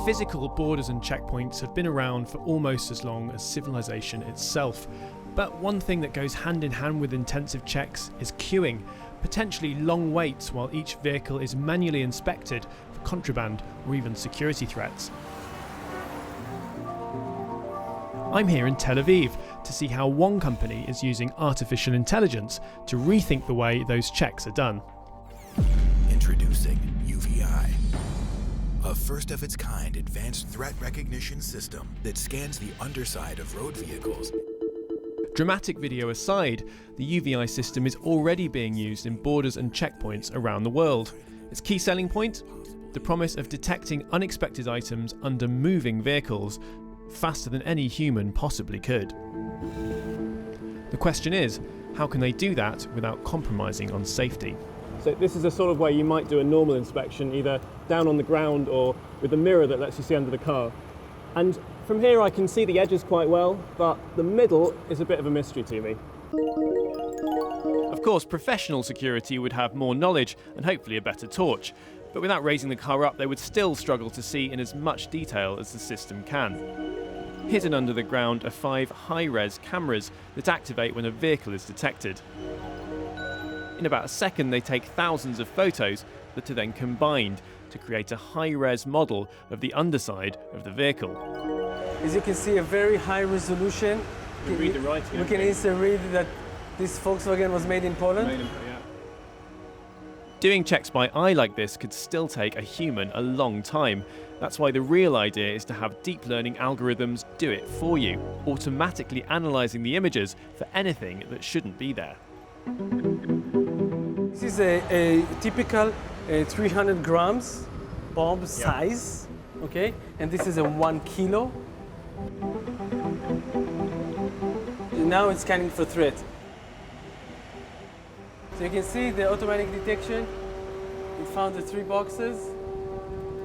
Physical borders and checkpoints have been around for almost as long as civilization itself. But one thing that goes hand in hand with intensive checks is queuing, potentially long waits while each vehicle is manually inspected for contraband or even security threats. I'm here in Tel Aviv to see how one company is using artificial intelligence to rethink the way those checks are done. Introducing UVI, a first-of-its-kind advanced threat recognition system that scans the underside of road vehicles. Dramatic video aside, the UVI system is already being used in borders and checkpoints around the world. Its key selling point? The promise of detecting unexpected items under moving vehicles faster than any human possibly could. The question is, how can they do that without compromising on safety? So this is a sort of way you might do a normal inspection, either down on the ground or with a mirror that lets you see under the car. And from here I can see the edges quite well, but the middle is a bit of a mystery to me. Of course, professional security would have more knowledge and hopefully a better torch, but without raising the car up they would still struggle to see in as much detail as the system can. Hidden under the ground are 5 high-res cameras that activate when a vehicle is detected. In about a second they take thousands of photos that are then combined to create a high-res model of the underside of the vehicle. As you can see, a very high resolution. You can read the writing. We can easily read that this Volkswagen was made in Poland. Doing checks by eye like this could still take a human a long time. That's why the real idea is to have deep learning algorithms do it for you, automatically analysing the images for anything that shouldn't be there. This is a typical 300 grams bomb size, okay? And this is a 1 kilo. Now it's scanning for threat. So you can see the automatic detection. It found the 3 boxes.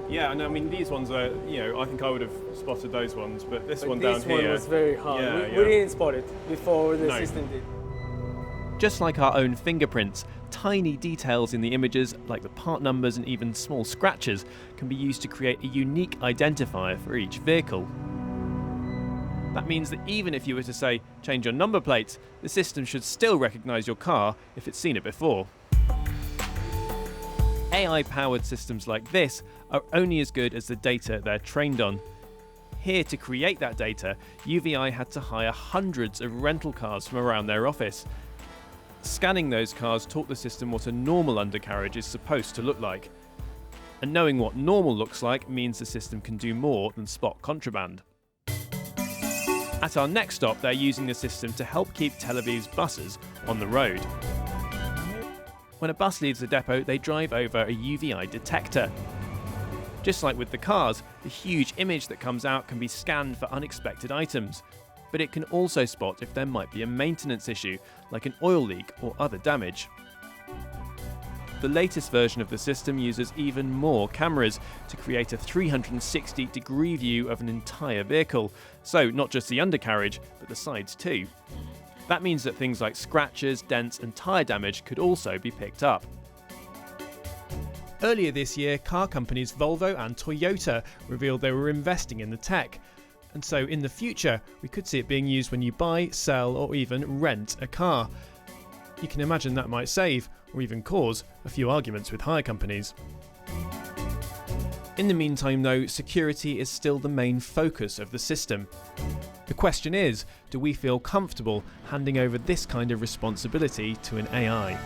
Yeah, and I mean these ones are, I think I would have spotted those ones, but this one down here. This one was very hard. We didn't spot it before the system did. Just like our own fingerprints, tiny details in the images, like the part numbers and even small scratches, can be used to create a unique identifier for each vehicle. That means that even if you were to say, change your number plate, the system should still recognise your car if it's seen it before. AI-powered systems like this are only as good as the data they're trained on. Here to create that data, UVI had to hire hundreds of rental cars from around their office. Scanning those cars taught the system what a normal undercarriage is supposed to look like. And knowing what normal looks like means the system can do more than spot contraband. At our next stop, they're using the system to help keep Tel Aviv's buses on the road. When a bus leaves the depot, they drive over a UVI detector. Just like with the cars, the huge image that comes out can be scanned for unexpected items. But it can also spot if there might be a maintenance issue, like an oil leak or other damage. The latest version of the system uses even more cameras to create a 360-degree view of an entire vehicle, so not just the undercarriage, but the sides too. That means that things like scratches, dents and tyre damage could also be picked up. Earlier this year, car companies Volvo and Toyota revealed they were investing in the tech. And so in the future, we could see it being used when you buy, sell or even rent a car. You can imagine that might save, or even cause, a few arguments with hire companies. In the meantime though, security is still the main focus of the system. The question is, do we feel comfortable handing over this kind of responsibility to an AI?